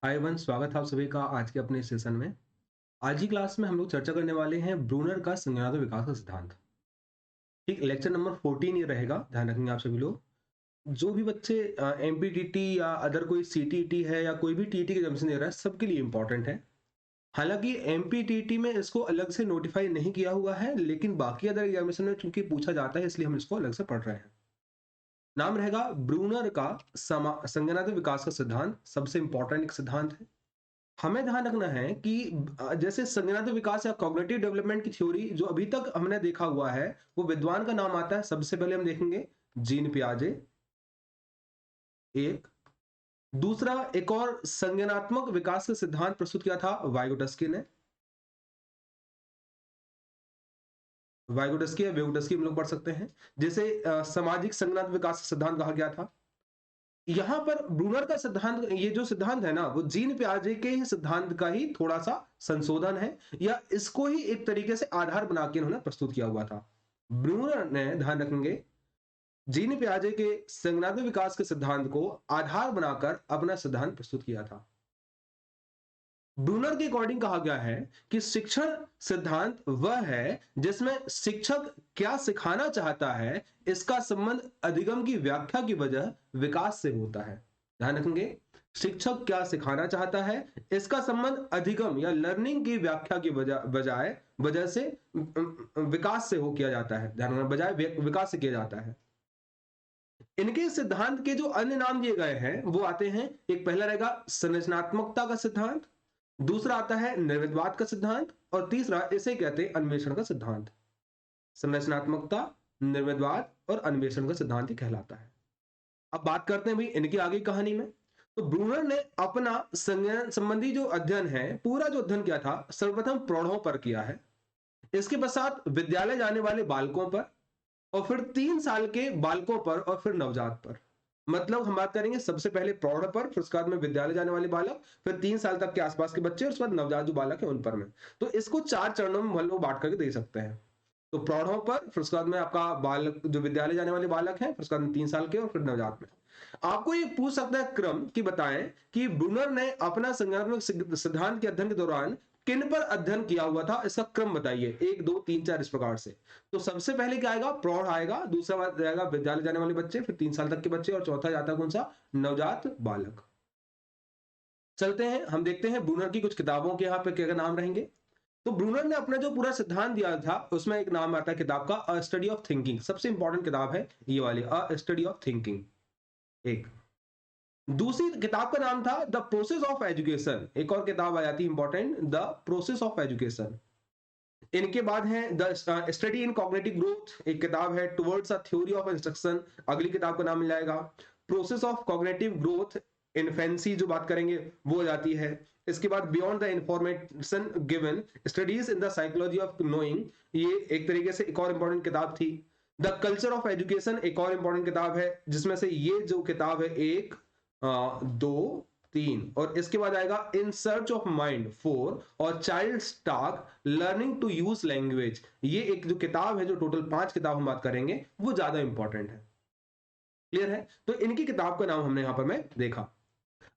हाय one, स्वागत है आप सभी का आज के अपने सेशन में। आज की क्लास में हम लोग चर्चा करने वाले हैं ब्रूनर का संज्ञानात्मक विकास का सिद्धांत। ठीक, लेक्चर नंबर 14 ये रहेगा, ध्यान रखेंगे आप सभी लोग। जो भी बच्चे एमपीटीटी या अदर कोई सीटीईटी है या कोई भी टीटी के एग्जामिनेशन दे रहा है, सबके लिए इंपॉर्टेंट है। हालांकि एमपीटीटी में इसको अलग से नोटिफाई नहीं किया हुआ है, लेकिन बाकी अदर एग्जामिनेशन में चूंकि पूछा जाता है, इसलिए हम इसको अलग से पढ़ रहे हैं। नाम रहेगा ब्रूनर का संज्ञानात्मक विकास का सिद्धांत। सबसे इंपॉर्टेंट एक सिद्धांत है। हमें ध्यान रखना है कि जैसे संज्ञानात्मक विकास या कॉग्निटिव डेवलपमेंट की थ्योरी जो अभी तक हमने देखा हुआ है, वो विद्वान का नाम आता है। सबसे पहले हम देखेंगे जीन पियाजे, एक। दूसरा, एक और संज्ञानात्मक विकास का सिद्धांत प्रस्तुत किया था वाइगोटस्की ने। वाइगोटस्की या वेगोटस्की हम लोग पढ़ सकते हैं। जैसे सामाजिक संज्ञानात्मक विकास का सिद्धांत कहा गया था। यहां पर ब्रूनर का सिद्धांत, ये जो सिद्धांत है ना, वो जीन पियाजे के ही सिद्धांत का ही थोड़ा सा संशोधन है, या इसको ही एक तरीके से आधार बना के उन्होंने प्रस्तुत किया हुआ था। ब्रूनर ने, ध्यान रखेंगे, जीन पियाजे के संज्ञानात्मक विकास के सिद्धांत को आधार बनाकर अपना सिद्धांत प्रस्तुत किया था। ब्रूनर के अकॉर्डिंग कहा गया है कि शिक्षण सिद्धांत वह है जिसमें शिक्षक क्या सिखाना चाहता है, इसका संबंध अधिगम की व्याख्या की वजह विकास से होता है। ध्यान रखेंगे, शिक्षक क्या सिखाना चाहता है, इसका संबंध अधिगम या लर्निंग की व्याख्या की वजह से विकास से हो किया जाता है। ध्यान रखना, बजाय विकास से किया जाता है। इनके सिद्धांत के जो अन्य नाम दिए गए हैं वो आते हैं। एक पहला रहेगा संरचनात्मकता का सिद्धांत, दूसरा आता है निर्विवाद का सिद्धांत, और तीसरा इसे कहते हैं अन्वेषण का सिद्धांत। संरचनात्मकता, निर्विवाद और अन्वेषण का सिद्धांत ही कहलाता है। अब बात करते हैं भाई इनकी आगे कहानी में। तो ब्रूनर ने अपना संज्ञान संबंधी जो अध्ययन है, पूरा जो अध्ययन किया था, सर्वप्रथम प्रौढ़ों पर किया है। इसके पश्चात विद्यालय जाने वाले बालकों पर, और फिर 3 साल के बालकों पर, और फिर नवजात पर। मतलब हम बात करेंगे सबसे पहले प्रौढ़ पर, फिर उसके बाद में विद्यालय जाने वाले बालक, फिर 3 साल तक के आसपास के बच्चे, और उसके बाद नवजात जो बालक है उन पर में। तो इसको 4 चरणों में हम लोग बांट करके दे सकते हैं। तो प्रौढ़ों पर, फिर उसके बाद में आपका बालक जो विद्यालय जाने वाले बालक हैं, फिर उसके बाद में 3 साल के, और फिर नवजात में। आपको ये पूछ सकता है क्रम कि बताएं कि ब्रूनर ने अपना संज्ञानात्मक सिद्धांत के अध्ययन के दौरान किन पर अध्ययन किया हुआ था, इसका क्रम बताइए। 1 2 3 4 इस प्रकार से। तो सबसे पहले क्या आएगा? प्रौढ़ आएगा, दूसरा बात आएगा विद्यालय जाने वाले बच्चे, फिर 3 साल तक के बच्चे, और चौथा जाता है कौन सा? नवजात बालक। चलते हैं, हम देखते हैं ब्रूनर की कुछ किताबों के यहाँ पे क्या नाम रहेंगे। तो ब्रूनर ने अपना जो पूरा सिद्धांत दिया था, उसमें एक नाम आता है किताब का अ स्टडी ऑफ थिंकिंग। सबसे इंपॉर्टेंट किताब है ये वाली, अ स्टडी ऑफ थिंकिंग। एक दूसरी किताब का नाम था द प्रोसेस ऑफ एजुकेशन। एक और किताब आ जाती है important, the process of education. इनके बाद है the study in cognitive growth, एक किताब है towards a theory of instruction. अगली किताब का नाम मिल जाएगा process of cognitive growth infancy, जो बात करेंगे वो हो जाती है। इसके बाद beyond the information given, studies in the psychology of knowing, ये एक तरीके से एक और इंपॉर्टेंट किताब थी। द कल्चर ऑफ एजुकेशन एक और इंपॉर्टेंट किताब है, जिसमें से ये जो किताब है 1 2 3, और इसके बाद आएगा इन सर्च ऑफ माइंड 4, और child talk learning to use language. ये एक जो किताब है, जो टोटल 5 किताब हम बात करेंगे, वो ज्यादा इंपॉर्टेंट है। क्लियर है? तो इनकी किताब का नाम हमने यहां पर में देखा।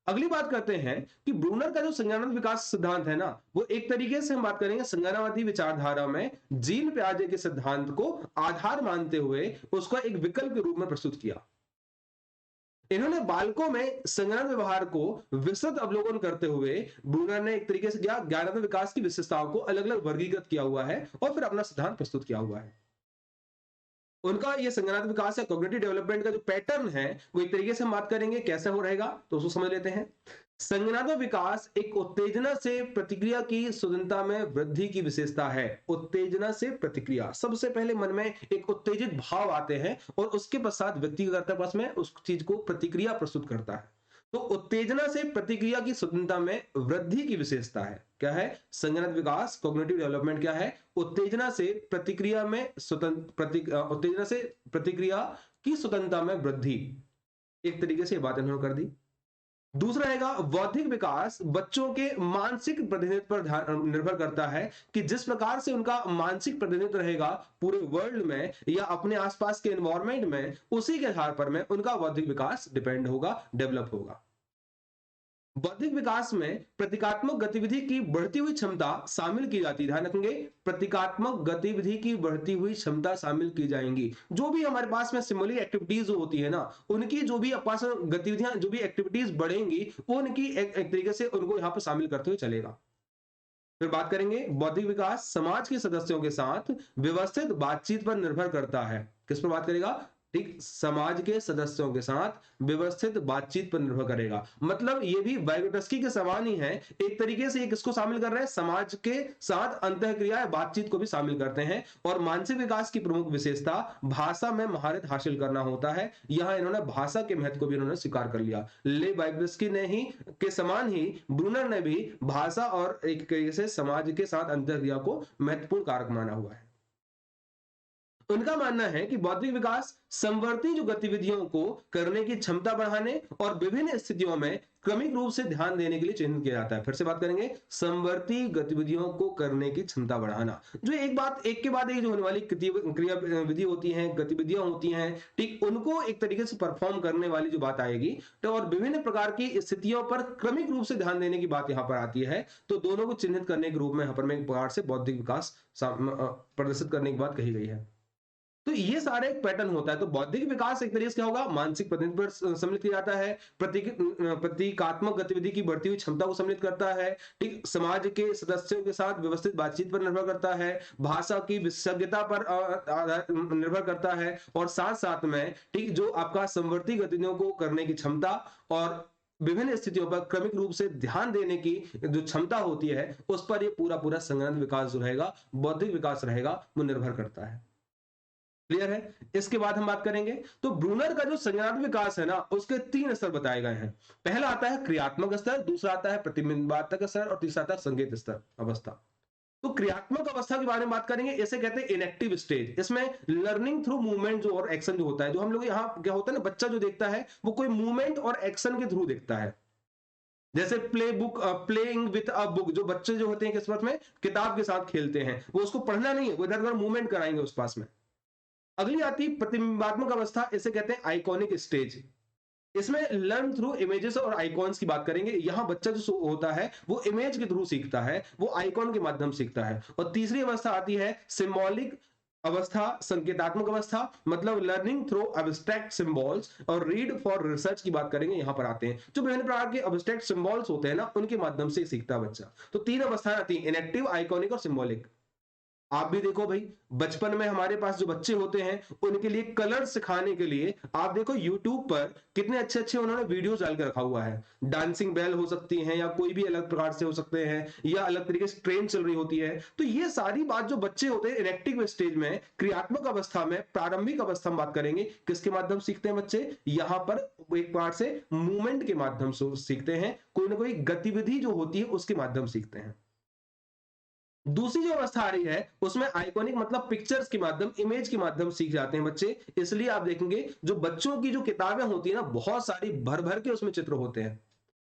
अगली बात करते हैं कि ब्रूनर का जो संज्ञानात्मक विकास सिद्धांत है ना, वो एक तरीके से हम बात करेंगे संज्ञानावादी विचारधारा में जीन पियाजे के सिद्धांत को आधार मानते हुए उसको एक विकल्प के रूप में प्रस्तुत किया। इन्होंने बालकों में संज्ञान व्यवहार को विस्तृत अवलोकन करते हुए ब्रूनर ने एक तरीके से ज्ञानात्मक विकास की विशेषताओं को अलग अलग वर्गीकृत किया हुआ है, और फिर अपना सिद्धांत प्रस्तुत किया हुआ है। उनका ये संज्ञानात्मक विकास या कॉग्निटिव डेवलपमेंट का जो पैटर्न है, वो एक तरीके से हम बात करेंगे कैसे हो रहेगा, तो उसको समझ लेते हैं। संज्ञानात्मक विकास एक उत्तेजना से प्रतिक्रिया की स्वतंत्रता में वृद्धि की विशेषता है। उत्तेजना से प्रतिक्रिया, सबसे पहले मन में एक उत्तेजित भाव आते हैं, और उसके पश्चात व्यक्ति क्या करता है, पास में उस चीज को प्रतिक्रिया प्रस्तुत करता है। तो उत्तेजना से प्रतिक्रिया की स्वतंत्रता में वृद्धि की विशेषता है। क्या है? संज्ञानात्मक विकास, कॉग्निटिव डेवलपमेंट क्या है? उत्तेजना से प्रतिक्रिया में उत्तेजना से प्रतिक्रिया की स्वतंत्रता में वृद्धि। एक तरीके से बात इन्होंने कर दी। दूसरा रहेगा बौद्धिक विकास, बच्चों के मानसिक प्रतिनिधित्व पर ध्यान निर्भर करता है कि जिस प्रकार से उनका मानसिक प्रतिनिधित्व रहेगा पूरे वर्ल्ड में या अपने आसपास के एनवायरनमेंट में, उसी के आधार पर में उनका बौद्धिक विकास डिपेंड होगा, डेवलप होगा। बौद्धिक विकास में प्रतीकात्मक गतिविधि की बढ़ती हुई क्षमता शामिल की जाती है। ध्यान रखेंगे, प्रतीकात्मक गतिविधि की बढ़ती हुई क्षमता शामिल की जाएंगी। जो भी हमारे पास में सिमुलरी एक्टिविटीज होती है ना, उनकी जो भी पास में गतिविधियां, जो भी एक्टिविटीज बढ़ेंगी, वो उनकी एक तरीके से उनको यहाँ पर शामिल करते हुए चलेगा। फिर बात करेंगे, बौद्धिक विकास समाज के सदस्यों के साथ व्यवस्थित बातचीत पर निर्भर करता है। किस पर बात करेगा? ठीक, समाज के सदस्यों के साथ व्यवस्थित बातचीत पर निर्भर करेगा। मतलब ये भी वाइगोटस्की के समान ही है। एक तरीके से ये किसको शामिल कर रहे हैं? समाज के साथ अंतःक्रिया बातचीत को भी शामिल करते हैं। और मानसिक विकास की प्रमुख विशेषता भाषा में महारत हासिल करना होता है। यहाँ इन्होंने भाषा के महत्व को भी इन्होंने स्वीकार कर लिया। ले वाइगोटस्की ने ही के समान ही ब्रूनर ने भी भाषा और एक तरीके से समाज के साथ अंतःक्रिया को महत्वपूर्ण कारक माना हुआ है। उनका मानना है कि बौद्धिक विकास समवर्ती जो गतिविधियों को करने की क्षमता बढ़ाने और विभिन्न स्थितियों में क्रमिक रूप से ध्यान देने के लिए चिन्हित किया जाता है। फिर से बात करेंगे, समवर्ती गतिविधियों को करने की क्षमता बढ़ाना। जो एक बात एक के बाद एक जो होने वाली क्रिया विधि होती है, गतिविधियां होती हैं, ठीक, उनको एक तरीके से परफॉर्म करने वाली जो बात आएगी, तो और विभिन्न प्रकार की स्थितियों पर क्रमिक रूप से ध्यान देने की बात यहाँ पर आती है। तो दोनों को चिन्हित करने के रूप में यहाँ पर में एक प्रकार से बौद्धिक विकास प्रदर्शित करने की बात कही गई है। तो ये सारे एक पैटर्न होता है। तो बौद्धिक विकास एक तरीके से क्या होगा? मानसिक प्रतिनिधि पर सम्मिलित किया जाता है। प्रतीकात्मक गतिविधि की बढ़ती हुई क्षमता को सम्मिलित करता है। ठीक, समाज के सदस्यों के साथ व्यवस्थित बातचीत पर निर्भर करता है। भाषा की विशेषज्ञता पर निर्भर करता है। और साथ साथ में ठीक जो आपका समवर्ती गतिविधियों को करने की क्षमता और विभिन्न स्थितियों पर क्रमिक रूप से ध्यान देने की जो क्षमता होती है, उस पर ये पूरा पूरा संग्रह विकास जो रहेगा, बौद्धिक विकास रहेगा, वो निर्भर करता है। क्लियर है? इसके बाद हम बात करेंगे, तो ब्रूनर का जो संज्ञानात्मक विकास है ना, उसके 3 स्तर बताए गए हैं। पहला आता है क्रियात्मक स्तर, दूसरा आता है प्रतिबिंबात्मक स्तर और तीसरा आता है संकेत स्तर अवस्था। तो क्रियात्मक अवस्था के बारे में बात करेंगे, इसे कहते हैं इनएक्टिव स्टेज। इसमें लर्निंग थ्रू मूवमेंट जो और एक्शन जो होता है, जो हम लोग यहाँ क्या होता है ना, बच्चा जो देखता है वो कोई मूवमेंट और एक्शन के थ्रू देखता है। जैसे प्लेइंग विथ अ बुक, जो बच्चे जो होते हैं किस में किताब के साथ खेलते हैं, वो उसको पढ़ना नहीं है, वो इधर उधर मूवमेंट कराएंगे उस पास में। अगली आती प्रतिबिंबात्मक अवस्था, इसे कहते हैं आइकॉनिक स्टेज। इसमें लर्न थ्रू इमेजेस और आइकॉन्स की बात करेंगे। यहां बच्चा जो होता है वो इमेज के थ्रू सीखता है, वो आइकॉन के माध्यम सीखता है। और तीसरी अवस्था आती है सिंबॉलिक अवस्था, संकेतात्मक अवस्था, मतलब लर्निंग थ्रू एब्स्ट्रैक्ट सिंबल्स और रीड फॉर रिसर्च की बात करेंगे। यहां पर आते हैं जो विभिन्न प्रकार के एब्स्ट्रैक्ट सिंबल्स होते हैं ना, उनके माध्यम से सीखता है बच्चा। तो 3 अवस्थाएं आती हैं, इनएक्टिव, आइकॉनिक और सिंबॉलिक। आप भी देखो भाई, बचपन में हमारे पास जो बच्चे होते हैं, उनके लिए कलर सिखाने के लिए आप देखो यूट्यूब पर कितने अच्छे अच्छे उन्होंने वीडियोस डाल के रखा हुआ है। डांसिंग बेल हो सकती है, या कोई भी अलग प्रकार से हो सकते हैं, या अलग तरीके से ट्रेन चल रही होती है। तो ये सारी बात जो बच्चे होते हैं इनएक्टिव स्टेज में, क्रियात्मक अवस्था में, प्रारंभिक अवस्था में बात करेंगे, किसके माध्यम से सीखते हैं बच्चे? यहाँ पर एक प्रकार से मूवमेंट के माध्यम से सीखते हैं, कोई ना कोई गतिविधि जो होती है उसके माध्यम से सीखते हैं। दूसरी जो अवस्था आ रही है उसमें आइकॉनिक, मतलब पिक्चर्स के माध्यम, इमेज के माध्यम सीख जाते हैं बच्चे। इसलिए आप देखेंगे जो बच्चों की जो किताबें होती है ना, बहुत सारी भर भर के उसमें चित्र होते हैं।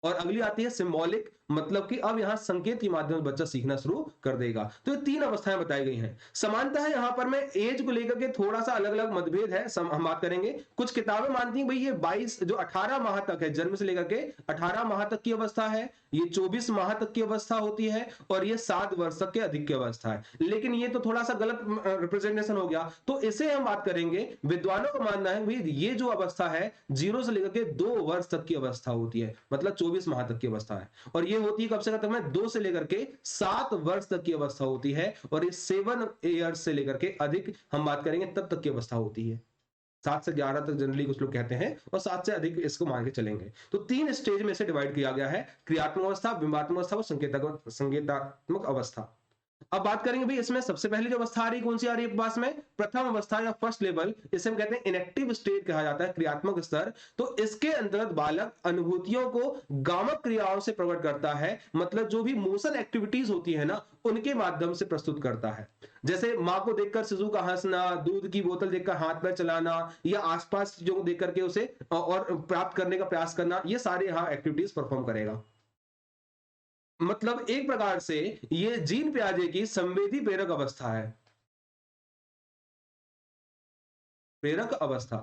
और अगली आती है सिंबॉलिक, मतलब कि अब यहां संकेत के माध्यम से बच्चा सीखना शुरू कर देगा। तो ये 3 अवस्थाएं बताई गई हैं। समानता है यहां पर में एज को लेकर के थोड़ा सा अलग अलग मतभेद है, हम बात करेंगे। कुछ किताबें मानती हैं भाई ये 22 जो 18 माह तक है, जन्म से लेकर के 18 माह तक की अवस्था है, ये 24 माह तक की अवस्था होती है, और ये 7 वर्ष तक के अधिक की अवस्था है। लेकिन ये तो थोड़ा सा गलत रिप्रेजेंटेशन हो गया। तो इसे हम बात करेंगे, विद्वानों का मानना है भाई ये जो अवस्था है 0 से लेकर के 2 वर्ष तक की अवस्था होती है, मतलब 24 माह तक की अवस्था है। और ये होती है कब से कब तक में? 2 से लेकर के 7 वर्ष तक की अवस्था होती है। और ये 7 ईयर्स से लेकर के अधिक हम बात करेंगे तब तक की अवस्था होती है। 7 से 11 तक जनरली कुछ लोग कहते हैं, और 7 से अधिक इसको मान के चलेंगे। तो 3 स्टेज में से डिवाइड किया गया है, क्रियात्मक अवस्था, बिंबात्मक अवस्था और संकेतात्मक अवस्था। अब बात करेंगे भाई इसमें सबसे पहले जो अवस्था आ रही है, कौन सी आ रही है पास में? प्रथम अवस्था या फर्स्ट लेवल, इसे हम कहते हैं इनएक्टिव स्टेज कहा जाता है, क्रियात्मक स्तर। तो इसके अंतर्गत बालक अनुभूतियों को गामक क्रियाओं से प्रकट करता है, मतलब जो भी मोशन एक्टिविटीज होती है ना, उनके माध्यम से प्रस्तुत करता है। जैसे मां को देखकर शिशु का हंसना, दूध की बोतल देखकर हाथ पैर चलाना, या आसपास चीजों को देख करके उसे और प्राप्त करने का प्रयास करना, ये सारे यहाँ एक्टिविटीज परफॉर्म करेगा। मतलब एक प्रकार से ये जीन पियाजे की संवेदी प्रेरक अवस्था है। प्रेरक अवस्था,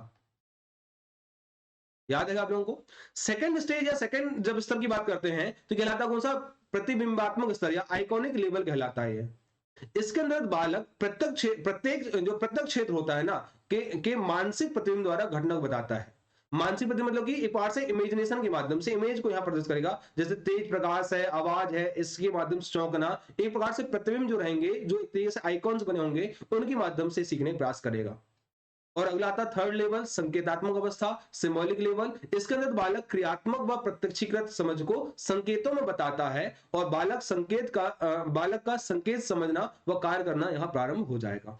याद है आप लोगों को? सेकंड स्टेज या सेकंड जब स्तर की बात करते हैं तो कहलाता कौन सा? प्रतिबिंबात्मक स्तर या आइकॉनिक लेवल कहलाता है ये। इसके अंदर बालक प्रत्येक जो प्रत्यक्ष क्षेत्र होता है ना के मानसिक प्रतिबिंब द्वारा घटना को बताता है। मानसिक प्रतिबिंब मतलब कि एक बार से इमेजिनेशन के माध्यम से इमेज को यहां प्रदर्शित करेगा, जैसे तेज प्रकाश है, आवाज है, इसके माध्यम से चौंकना, एक प्रकार से प्रतिबिंब जो रहेंगे, जो एक तरीके से आइकॉन्स बने होंगे, उनके माध्यम से सीखने का प्रयास करेगा। और अगला आता है थर्ड लेवल, संकेतात्मक अवस्था, सिंबॉलिक लेवल। इसके अंदर बालक क्रियात्मक व प्रत्यक्षीकृत समझ को संकेतों में बताता है और बालक का संकेत समझना व कार्य करना यहां प्रारंभ हो जाएगा।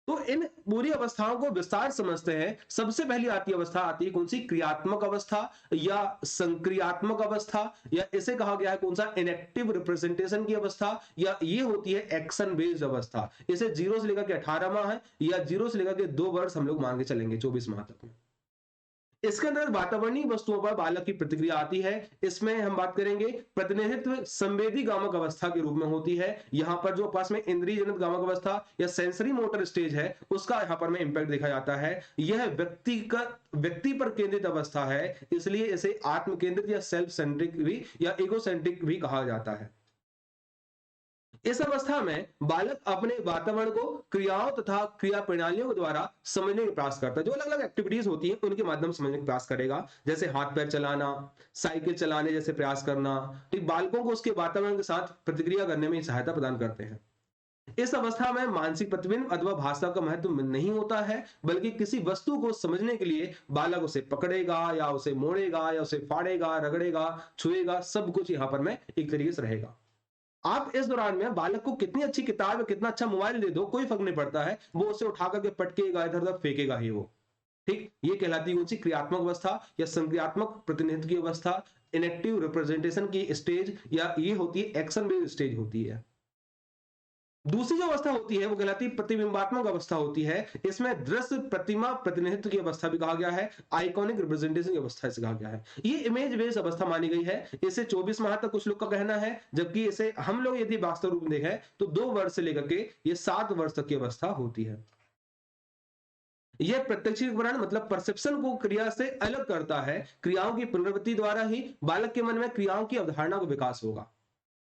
तो इन पूरी अवस्थाओं को विस्तार समझते हैं। सबसे पहली अवस्था आती है कौन सी? क्रियात्मक अवस्था या संक्रियात्मक अवस्था, या इसे कहा गया है कौन सा? इनएक्टिव रिप्रेजेंटेशन की अवस्था, या ये होती है एक्शन बेस्ड अवस्था। इसे 0 से लेकर के 18 माह है, या 0 से लेकर के 2 वर्ष हम लोग मान के चलेंगे, 24 माह तक में। इसके अंदर वातावरणीय वस्तुओं पर बालक की प्रतिक्रिया आती है। इसमें हम बात करेंगे प्रतिनिधित्व संवेदी गामक अवस्था के रूप में होती है। यहां पर जो पास में इंद्रिय जनित गामक अवस्था या सेंसरी मोटर स्टेज है, उसका यहां पर में इंपैक्ट देखा जाता है। यह व्यक्ति पर केंद्रित अवस्था है, इसलिए इसे आत्म केंद्रित या सेल्फ सेंट्रिक भी या इगोसेंट्रिक भी कहा जाता है। इस अवस्था में बालक अपने वातावरण को क्रियाओं तथा क्रिया प्रणालियों के द्वारा समझने का प्रयास करता है। जो अलग अलग एक्टिविटीज होती हैं उनके माध्यम से समझने का प्रयास करेगा, जैसे हाथ पैर चलाना, साइकिल चलाने जैसे प्रयास करना। तो बालकों को उसके वातावरण के साथ प्रतिक्रिया करने में सहायता प्रदान करते हैं। इस अवस्था में मानसिक प्रतिबिंब अथवा भाषा का महत्व नहीं होता है, बल्कि किसी वस्तु को समझने के लिए बालक उसे पकड़ेगा या उसे मोड़ेगा या उसे फाड़ेगा, रगड़ेगा, छुएगा, सब कुछ यहां पर में एक तरीके से रहेगा। आप इस दौरान में बालक को कितनी अच्छी किताब, कितना अच्छा मोबाइल दे दो, कोई फर्क नहीं पड़ता है, वो उसे उठा करके पटकेगा, इधर उधर फेंकेगा ही वो। ठीक, ये कहलाती है कौन सी? क्रियात्मक अवस्था या संक्रियात्मक प्रतिनिधित्व की अवस्था, इनएक्टिव रिप्रेजेंटेशन की स्टेज, या ये होती है एक्शन बेस्ड स्टेज होती है। दूसरी जो अवस्था होती है वो कहलाती है प्रतिबिंबात्मक अवस्था होती है। इसमें दृश्य प्रतिमा प्रतिनिधित्व की अवस्था भी कहा गया है, आइकॉनिक रिप्रेजेंटेशन की अवस्था इसे कहा गया है। ये इमेज बेस्ड अवस्था मानी गई है। इसे 24 माह तक कुछ लोग का कहना है, जबकि इसे हम लोग यदि वास्तव रूप में देखें तो 2 वर्ष से लेकर के ये 7 वर्ष तक की अवस्था होती है। यह प्रत्यक्षीकरण मतलब परसेप्शन को क्रिया से अलग करता है। क्रियाओं की पुनरावृत्ति द्वारा ही बालक के मन में क्रियाओं की अवधारणा का विकास होगा।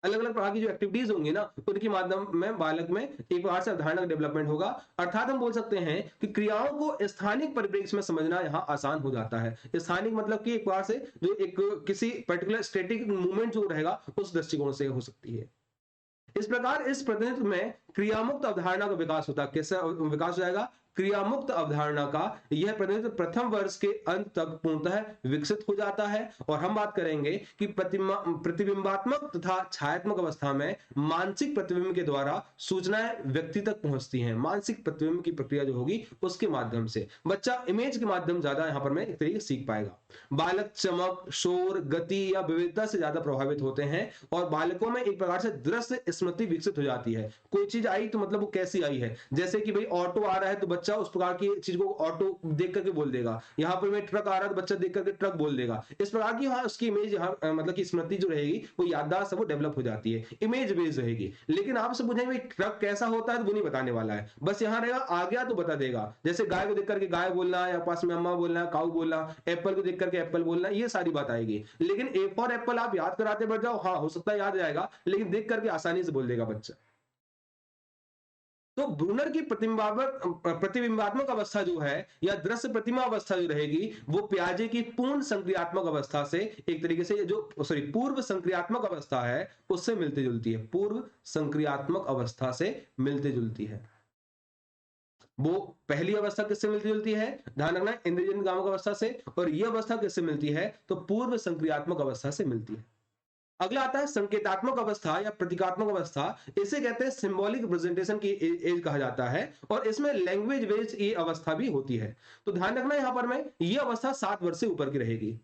अलग अलग प्रकार की जो एक्टिविटीज होंगी ना, उनके माध्यम में बालक में एक प्रकार से अवधारणा का डेवलपमेंट होगा। अर्थात हम बोल सकते हैं कि क्रियाओं को स्थानिक परिप्रेक्ष्य में समझना यहाँ आसान हो जाता है। स्थानिक मतलब कि एक प्रकार से जो एक किसी पर्टिकुलर स्टैटिक मूवमेंट जो रहेगा उस दृष्टिकोण से हो सकती है। इस प्रकार इस प्रतिनिधित्व में क्रियामुक्त अवधारणा का विकास होता है। कैसे विकास हो जाएगा? क्रियामुक्त अवधारणा का यह प्रतिनिधित्व प्रथम वर्ष के अंत तक पूर्णतः विकसित हो जाता है। और हम बात करेंगे कि प्रतिबिंबात्मक तथा छायात्मक अवस्था में मानसिक प्रतिबिंब के द्वारा सूचनाएं व्यक्ति तक पहुंचती हैं। मानसिक प्रतिबिंब की प्रक्रिया जो होगी उसके माध्यम से बच्चा इमेज के माध्यम ज्यादा यहां पर में एक तरीके से सीख पाएगा। बालक चमक, शोर, गति या विविधता से ज्यादा प्रभावित होते हैं और बालकों में एक प्रकार से दृश्य स्मृति विकसित हो जाती है। कोई चीज आई तो मतलब वो कैसी आई है, जैसे कि भाई ऑटो आ रहा है तो बच्चा उस प्रकार की चीज को ऑटो देख करके बोल देगा। यहाँ पर मैं ट्रक आ रहा है तो बच्चा देख करके ट्रक बोल देगा। इस प्रकार की हाँ उसकी इमेज यहाँ मतलब की स्मृति जो रहेगी वो याददाश्त वो डेवलप हो जाती है, इमेज बेस्ड रहेगी। लेकिन आपसे पूछेंगे ट्रक कैसा होता है तो वो नहीं बताने वाला है, बस यहाँ रहेगा आ गया तो बता देगा। जैसे गाय को देख करके गाय बोलना या पास में अम्मा बोलना, काऊ बोलना, एप्पल को देख करके एप्पल बोलना, ये सारी बात आएगी। लेकिन ए फॉर एप्पल आप याद कराते बढ़ जाओ, हाँ हो सकता है याद जाएगा, लेकिन देख करके आसानी से बोल देगा बच्चा। तो ब्रूनर की प्रतिबिंबात्मक अवस्था जो है या दृश्य प्रतिमा अवस्था जो रहेगी वो पियाजे की पूर्ण संक्रियात्मक अवस्था से एक तरीके से जो पूर्व संक्रियात्मक अवस्था है उससे मिलती जुलती है। पूर्व संक्रियात्मक अवस्था से मिलती जुलती है। वो पहली अवस्था किससे मिलती जुलती है? ध्यान रखना, इंद्रियजन्य कामक अवस्था से। और ये अवस्था किससे मिलती है? तो पूर्व संक्रियात्मक अवस्था से मिलती है। अगला आता है संकेतात्मक अवस्था या प्रतीकात्मक अवस्था। इसे कहते हैं सिंबॉलिक रिप्रेजेंटेशन की एज कहा जाता है और इसमें लैंग्वेज बेस्ड ये अवस्था भी होती है। तो ध्यान रखना यहां पर में ये अवस्था 7 वर्ष से ऊपर की रहेगी।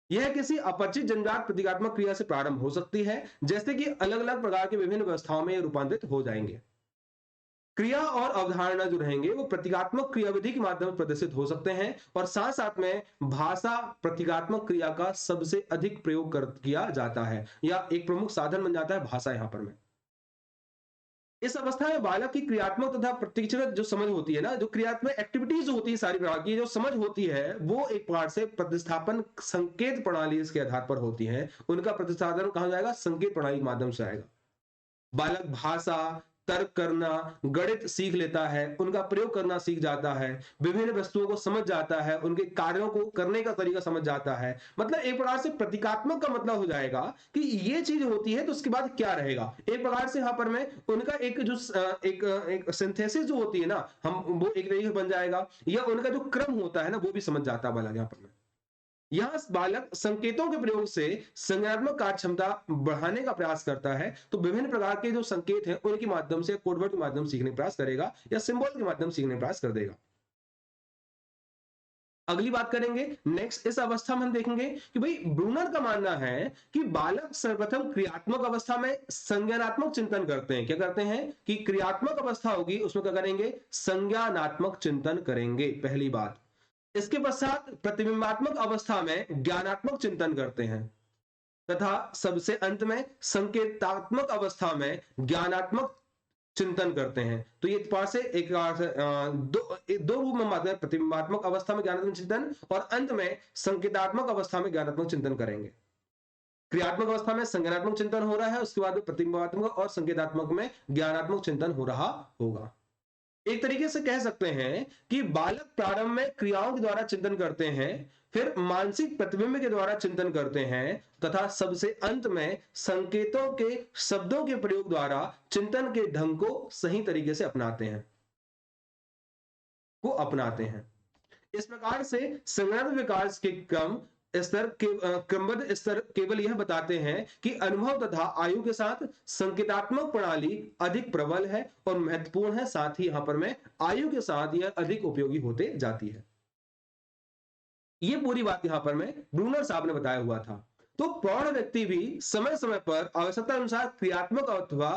यह किसी अपरिचित जन्मजात प्रतीकात्मक क्रिया से प्रारंभ हो सकती है, जैसे कि अलग अलग प्रकार के विभिन्न व्यवस्थाओं में रूपांतरित हो जाएंगे। क्रिया और अवधारणा जो रहेंगे वो प्रतीकात्मक क्रियाविधि के माध्यम से प्रदर्शित हो सकते हैं और साथ साथ में भाषा प्रतीकात्मक क्रिया का सबसे अधिक प्रयोग किया जाता है या एक प्रमुख साधन बन जाता है भाषा यहां पर में। इस अवस्था में बालक की क्रियात्मक तथा प्रतीक्षागत जो समझ होती है ना, जो क्रियात्मक एक्टिविटीज होती है सारी प्रकार की जो समझ होती है, वो एक प्रकार से प्रतिस्थापन संकेत प्रणाली इसके आधार पर होती है। उनका प्रतिस्थापन कहा जाएगा, संकेत प्रणाली के माध्यम से आएगा। बालक भाषा, तर्क करना, गणित सीख लेता है, उनका प्रयोग करना सीख जाता है, विभिन्न वस्तुओं को समझ जाता है, उनके कार्यों को करने का तरीका समझ जाता है। मतलब एक प्रकार से प्रतीकात्मक का मतलब हो जाएगा कि ये चीज होती है तो उसके बाद क्या रहेगा। एक प्रकार से यहाँ पर में उनका एक जो एक सिंथेसिस जो होती है ना, हम वो एक तरीके से बन जाएगा, या उनका जो क्रम होता है ना, वो भी समझ जाता है बालक यहाँ पर में। यहां बालक संकेतों के प्रयोग से संज्ञानात्मक कार्य क्षमता बढ़ाने का प्रयास करता है। तो विभिन्न प्रकार के जो संकेत हैं उनके माध्यम से, कोडवर्ड के माध्यम सीखने का प्रयास करेगा या सिंबल के माध्यम सीखने का प्रयास कर देगा। अगली बात करेंगे नेक्स्ट, इस अवस्था में हम देखेंगे कि भाई ब्रूनर का मानना है कि बालक सर्वप्रथम क्रियात्मक अवस्था में संज्ञानात्मक चिंतन करते हैं। क्या करते हैं कि क्रियात्मक अवस्था होगी उसमें क्या करेंगे, संज्ञानात्मक चिंतन करेंगे, पहली बात। इसके पश्चात प्रतिबिंबात्मक अवस्था में ज्ञानात्मक चिंतन करते हैं, तथा सबसे अंत में संकेतात्मक अवस्था में ज्ञानात्मक चिंतन करते हैं। तो ये पास से दो रूप में बात है, प्रतिबिंबात्मक अवस्था में ज्ञानात्मक चिंतन और अंत में संकेतात्मक अवस्था में ज्ञानात्मक चिंतन करेंगे। क्रियात्मक अवस्था में संज्ञानात्मक चिंतन हो रहा है, उसके बाद प्रतिबिंबात्मक और संकेतात्मक में ज्ञानात्मक चिंतन हो रहा होगा। एक तरीके से कह सकते हैं कि बालक प्रारंभ में क्रियाओं के द्वारा चिंतन करते हैं, फिर मानसिक प्रतिबिंब के द्वारा चिंतन करते हैं, तथा सबसे अंत में संकेतों के शब्दों के प्रयोग द्वारा चिंतन के ढंग को सही तरीके से अपनाते हैं। इस प्रकार से संज्ञानात्मक विकास के क्रमबद्ध स्तर केवल यह बताते हैं कि अनुभव तथा आयु के साथ संकेतात्मक प्रणाली अधिक प्रबल है और महत्वपूर्ण है, साथ ही यहां पर में आयु के साथ यह अधिक उपयोगी होते जाती है। ये पूरी बात यहां पर में ब्रूनर साहब ने बताया हुआ था। तो प्रौढ़ व्यक्ति भी समय समय पर आवश्यकता अनुसार क्रियात्मक अथवा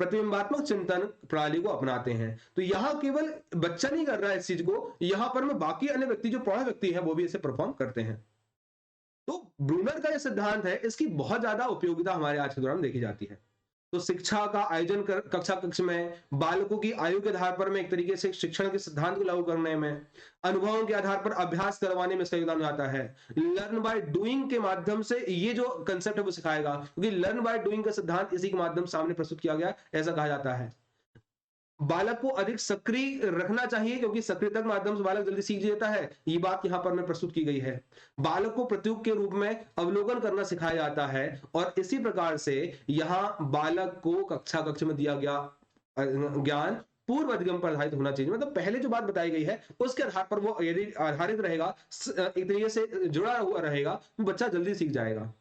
प्रतिबिंबात्मक चिंतन प्रणाली को अपनाते हैं। तो यहां केवल बच्चा नहीं कर रहा है इस चीज को, यहां पर में बाकी अन्य व्यक्ति जो प्रौढ़ व्यक्ति है वो भी इसे परफॉर्म करते हैं। तो ब्रूनर का ये सिद्धांत है, इसकी बहुत ज्यादा उपयोगिता हमारे आज के दौरान देखी जाती है। तो शिक्षा का आयोजन कर कक्षा कक्ष में बालकों की आयु के आधार पर में एक तरीके से शिक्षण के सिद्धांत को लागू करने में, अनुभवों के आधार पर अभ्यास करवाने में इसका योगदान आता है। लर्न बाय डूइंग के माध्यम से ये जो कंसेप्ट है वो सिखाएगा, क्योंकि लर्न बाय डूइंग का सिद्धांत इसी के माध्यम सामने प्रस्तुत किया गया, ऐसा कहा जाता है। बालक को अधिक सक्रिय रखना चाहिए, क्योंकि सक्रियता के माध्यम से बालक जल्दी सीख जाता है, ये बात यहां पर में प्रस्तुत की गई है। बालक को प्रत्युग के रूप में अवलोकन करना सिखाया जाता है, और इसी प्रकार से यहां बालक को कक्षा कक्ष में दिया गया ज्ञान पूर्व अधिगम पर आधारित होना चाहिए। मतलब पहले जो बात बताई गई है उसके आधार पर वो यदि आधारित रहेगा, एक तरीके से जुड़ा हुआ रहेगा, तो बच्चा जल्दी सीख जाएगा।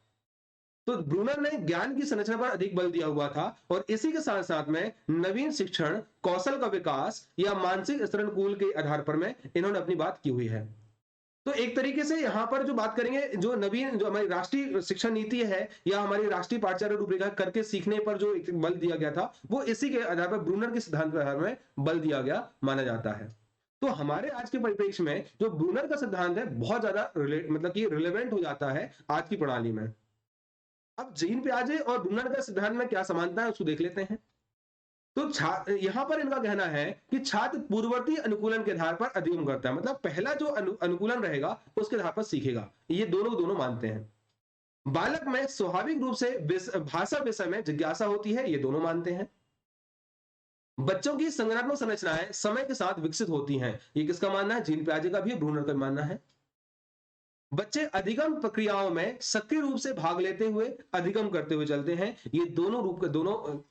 तो ब्रूनर ने ज्ञान की संरचना पर अधिक बल दिया हुआ था, और इसी के साथ साथ में नवीन शिक्षण कौशल का विकास या मानसिक स्तरणकूल के आधार पर में इन्होंने अपनी बात की हुई है। तो एक तरीके से यहां पर जो बात करेंगे, जो नवीन जो हमारी राष्ट्रीय शिक्षा नीति है या हमारी राष्ट्रीय पाठ्यचर्या रूपरेखा करके सीखने पर जो एक बल दिया गया था, वो इसी के आधार पर ब्रूनर के सिद्धांत के आधार में बल दिया गया माना जाता है। तो हमारे आज के परिप्रेक्ष्य में जो ब्रूनर का सिद्धांत है बहुत ज्यादा मतलब कि रिलेवेंट हो जाता है आज की प्रणाली में। अब जीन पियाजे और ब्रूनर का सिद्धांत में क्या समानता है उसको देख लेते हैं। तो यहां पर इनका कहना है कि छात्र पूर्ववर्ती अनुकूलन के आधार पर अधिगम करता है, मतलब पहला जो अनुकूलन रहेगा उसके आधार पर सीखेगा। ये दोनों मानते हैं। बालक में स्वाभाविक रूप से भाषा विषय में जिज्ञासा होती है, ये दोनों मानते हैं। बच्चों की संज्ञानात्मक संरचनाएं समय के साथ विकसित होती हैं, ये किसका मानना है, जीन पियाजे का भी, ब्रूनर का मानना है। बच्चे अधिगम प्रक्रियाओं में सक्रिय रूप से भाग लेते हुए अधिगम करते हुए चलते हैं, ये दोनों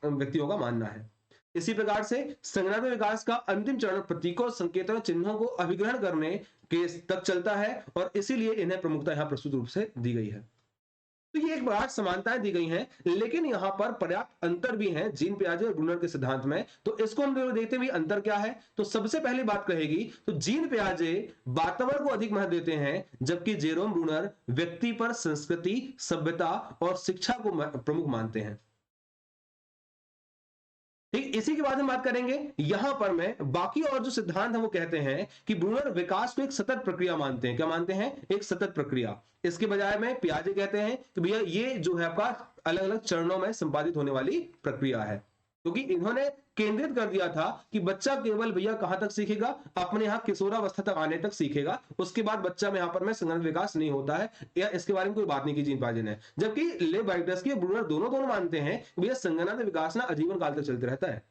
व्यक्तियों का मानना है। इसी प्रकार से संज्ञानात्मक विकास का अंतिम चरण प्रतीकों, संकेतों, चिन्हों को अभिग्रहण करने के तक चलता है, और इसीलिए इन्हें प्रमुखता यहां प्रस्तुत रूप से दी गई है। तो ये एक बार समानताएं दी गई हैं, लेकिन यहां पर पर्याप्त अंतर भी हैं जीन पियाजे और ब्रूनर के सिद्धांत में। तो इसको हम देखते हुए अंतर क्या है, तो सबसे पहली बात कहेगी तो जीन पियाजे वातावरण को अधिक महत्व देते हैं, जबकि जेरोम ब्रूनर व्यक्ति पर संस्कृति, सभ्यता और शिक्षा को प्रमुख मानते हैं। ठीक, इसी के बाद हम बात करेंगे यहां पर मैं बाकी और जो सिद्धांत है वो कहते हैं कि ब्रूनर विकास को एक सतत प्रक्रिया मानते हैं। क्या मानते हैं, एक सतत प्रक्रिया। इसके बजाय में पियाजे कहते हैं कि भैया ये जो है आपका अलग अलग चरणों में संपादित होने वाली प्रक्रिया है। क्योंकि इन्होंने केंद्रित कर दिया था कि बच्चा केवल भैया कहां तक सीखेगा, अपने यहाँ किशोरावस्था तक आने तक सीखेगा, उसके बाद बच्चा में यहाँ पर में संगठन विकास नहीं होता है, या इसके बारे में कोई बात नहीं की जीन पाजी ने। जबकि ले ब्राइटर्स्की ब्रूनर दोनों दोनों मानते हैं भैया संगठन विकास ना आजीवन काल तक चलते रहता है।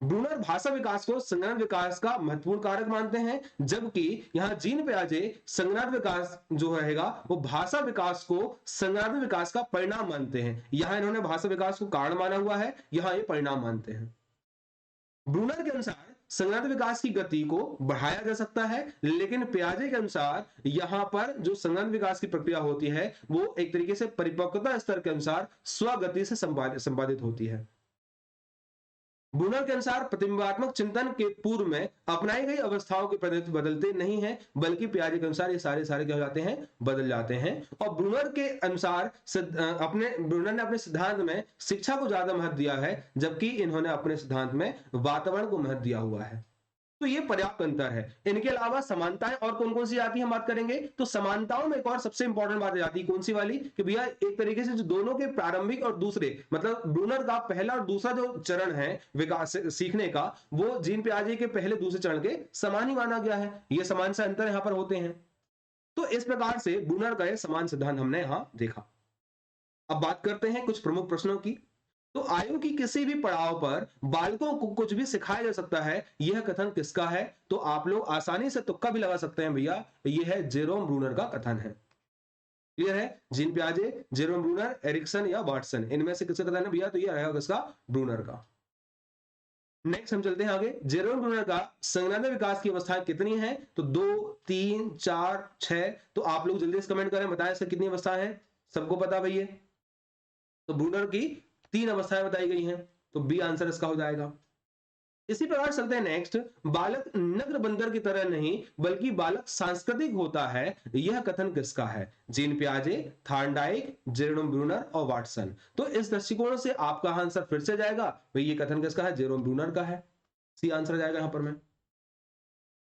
ब्रूनर भाषा विकास को संगणन विकास का महत्वपूर्ण कारक मानते हैं, जबकि यहां जीन पियाजे संगणन विकास जो रहेगा वो भाषा विकास को संगणन विकास का परिणाम मानते हैं। यहां इन्होंने भाषा विकास को कारण माना हुआ है, यहां ये परिणाम मानते हैं। ब्रूनर के अनुसार संगणन विकास की गति को बढ़ाया जा सकता है, लेकिन पियाजे के अनुसार यहां पर जो संगणन विकास की प्रक्रिया होती है वो एक तरीके से परिपक्वता स्तर के अनुसार स्वगति से संपादित होती है। ब्रूनर के अनुसार प्रतिबिंबात्मक चिंतन के पूर्व में अपनाई गई अवस्थाओं के प्रतिनिधित्व बदलते नहीं हैं, बल्कि पियाजे के अनुसार ये सारे सारे क्या हो जाते हैं, बदल जाते हैं। और ब्रूनर के अनुसार ब्रूनर ने अपने सिद्धांत में शिक्षा को ज्यादा महत्व दिया है, जबकि इन्होंने अपने सिद्धांत में वातावरण को महत्व दिया हुआ है। तो ये पर्याप्त अंतर है। इनके अलावा समानताएं और कौन कौन सी आती है हम बात करेंगे। तो समानताओं में एक और सबसे इंपॉर्टेंट बात आ जाती है, कौन सी वाली, कि भैया एक तरीके से जो दोनों के प्रारंभिक और दूसरे मतलब ब्रूनर का पहला और दूसरा जो चरण है विकास सीखने का, वो जीन पियाजे के पहले दूसरे चरण के समान ही माना गया है। ये समान से अंतर यहां पर होते हैं। तो इस प्रकार से ब्रूनर का समान सिद्धांत हमने यहां देखा। अब बात करते हैं कुछ प्रमुख प्रश्नों की। तो आयु की किसी भी पड़ाव पर बालकों को कुछ भी सिखाया जा सकता है, यह कथन किसका है। तो आप लोग आसानी से तुक्का भी लगा सकते हैं भैया, यह है जेरोम ब्रूनर का कथन है। क्लियर है, जीन पियाजे, जेरोम ब्रूनर, एरिक्सन या वाटसन, इनमें से किसका कथन है भैया, तो यह रहेगा किसका, ब्रूनर का। नेक्स्ट हम चलते हैं आगे। जेरोम ब्रूनर का संज्ञानात्मक विकास की अवस्थाएं कितनी है, तो 2, 3, 4, 6। तो आप लोग जल्दी से कमेंट करें, बताएं इससे कितनी अवस्थाएं हैं, सबको पता भैया। तो ब्रूनर की 3 अवस्थाएं बताई गई हैं, तो बी आंसर इसका हो जाएगा। इसी प्रकार चलते हैं नेक्स्ट। बालक नग्न बंदर की तरह नहीं बल्कि बालक सांस्कृतिक होता है, यह कथन किसका है। जीन पियाजे, थार्नडाइक, जेरोम ब्रूनर और वाटसन। तो इस दृष्टिकोण से आपका आंसर फिर से जाएगा भाई, ये कथन किसका है, जेरोम ब्रूनर का है। सी आंसर जाएगा यहां पर में।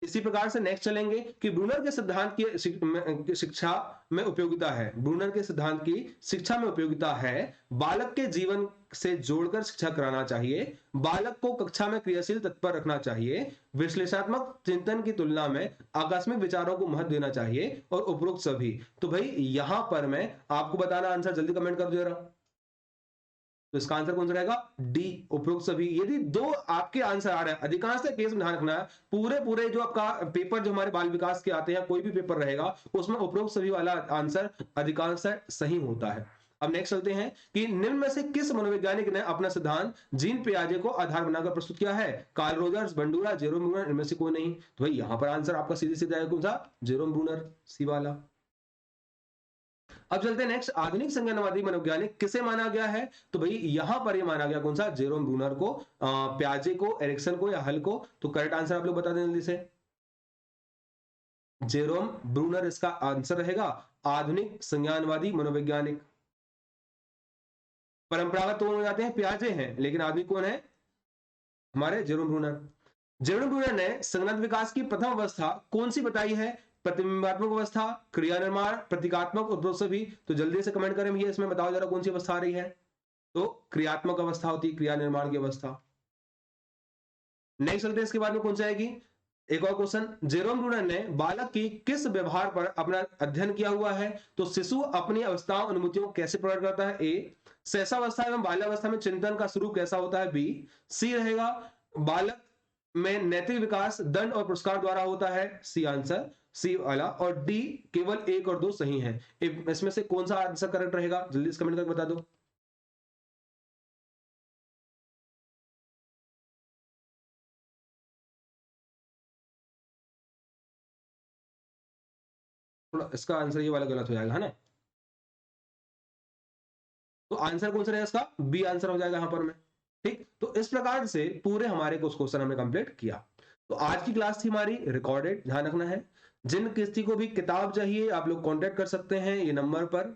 इसी प्रकार से नेक्स्ट चलेंगे कि ब्रूनर के सिद्धांत की शिक्षा में उपयोगिता है। ब्रूनर के सिद्धांत की शिक्षा में उपयोगिता है, बालक के जीवन से जोड़कर शिक्षा कराना चाहिए, बालक को कक्षा में क्रियाशील तत्पर रखना चाहिए, विश्लेषणात्मक चिंतन की तुलना में आकस्मिक विचारों को महत्व देना चाहिए, और उपरोक्त सभी। तो भाई यहां पर मैं आपको बताना, आंसर जल्दी कमेंट कर दे रहा। तो इसका आंसर कौन सा रहेगा, डी, उपरोक्त सभी। यदि 2 आपके आंसर आ रहे हैं, अधिकांश केस में ध्यान रखना है, पूरे जो आपका पेपर जो हमारे बाल विकास के आते हैं, कोई भी पेपर रहेगा उसमें उपरोक्त सभी वाला आंसर अधिकांश सही होता है। अब नेक्स्ट चलते हैं कि निम्न में से किस मनोवैज्ञानिक ने अपना सिद्धांत जीन पियाजे को आधार बनाकर प्रस्तुत किया है। Carl Rogers, Bandura, Jerome Bruner, इनमें से कोई नहीं। तो भाई यहां पर आंसर आपका सीधे सीधे आएगा कौन सा, जेरोम ब्रूनर, सी वाला। अब चलते हैं नेक्स्ट। आधुनिक संज्ञानवादी मनोवैज्ञानिक किसे माना गया है, तो भाई यहां पर ये माना गया कौन सा, जेरोम ब्रूनर को, प्याजे को, एरिक्सन को या हल को। तो करेक्ट आंसर आप लोग बता दें जल्दी से। जेरोम ब्रूनर इसका आंसर रहेगा। आधुनिक संज्ञानवादी मनोवैज्ञानिक, परंपरागत तो हो जाते हैं प्याजे हैं, लेकिन आधुनिक कौन है, हमारे जेरोम ब्रूनर। जेरोम ब्रूनर ने संगणक विकास की प्रथम अवस्था कौन सी बताई है। प्रतिबिंबात्मक अवस्था, क्रिया निर्माण, प्रतीकात्मक, उपरोक्त सभी। तो जल्दी से कमेंट करें भैया, इसमें बताओ जरा कौन सी अवस्था आ रही है। तो क्रियात्मक अवस्था होती है, क्रिया निर्माण की अवस्था। नेक्स्ट चलते हैं, इसके बाद में कौन सी आएगी। एक और क्वेश्चन, जेरोम ब्रूनर ने बालक की किस व्यवहार पर अपना अध्ययन किया हुआ है। तो शिशु अपनी अवस्थाओं अनुभूतियों को कैसे प्रकट करता है, ए। सहसावस्था एवं बाल्यावस्था में चिंतन का स्वरूप कैसा होता है, बी। सी रहेगा बालक में नैतिक विकास दंड और पुरस्कार द्वारा होता है, सी आंसर, सी वाला। और डी केवल 1 और 2 सही हैं। इसमें से कौन सा आंसर करेक्ट रहेगा, जल्दी से कमेंट करके बता दो। थोड़ा इसका आंसर ये वाला गलत हो जाएगा, है ना। तो आंसर कौन सा रहेगा इसका, बी आंसर हो जाएगा यहां पर में। ठीक, तो इस प्रकार से पूरे हमारे कुछ क्वेश्चन हमने कंप्लीट किया। तो आज की क्लास थी हमारी रिकॉर्डेड, ध्यान रखना है। जिन किसी को भी किताब चाहिए आप लोग कांटेक्ट कर सकते हैं ये नंबर पर।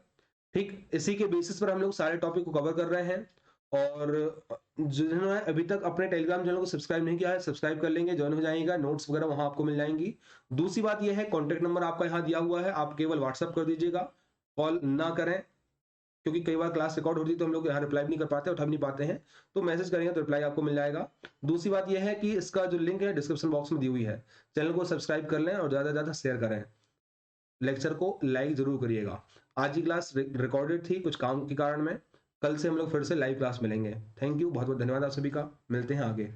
ठीक, इसी के बेसिस पर हम लोग सारे टॉपिक को कवर कर रहे हैं। और जिन्होंने अभी तक अपने टेलीग्राम चैनल को सब्सक्राइब नहीं किया है, सब्सक्राइब कर लेंगे, ज्वाइन हो जाएगा, नोट्स वगैरह वहां आपको मिल जाएंगी। दूसरी बात यह है, कॉन्टेक्ट नंबर आपका यहाँ दिया हुआ है, आप केवल व्हाट्सअप कर दीजिएगा, कॉल ना करें। क्योंकि कई बार क्लास रिकॉर्ड होती है तो हम लोग यहाँ रिप्लाई भी नहीं कर पाते, उठा भी नहीं पाते हैं, तो मैसेज करेंगे तो रिप्लाई आपको मिल जाएगा। दूसरी बात यह है कि इसका जो लिंक है डिस्क्रिप्शन बॉक्स में दी हुई है, चैनल को सब्सक्राइब कर लें और ज़्यादा से ज़्यादा शेयर करें। लेक्चर को लाइक जरूर करिएगा। आज की क्लास रिकॉर्डेड थी कुछ काम के कारण में, कल से हम लोग फिर से लाइव क्लास मिलेंगे। थैंक यू, बहुत बहुत धन्यवाद आप सभी का, मिलते हैं आगे।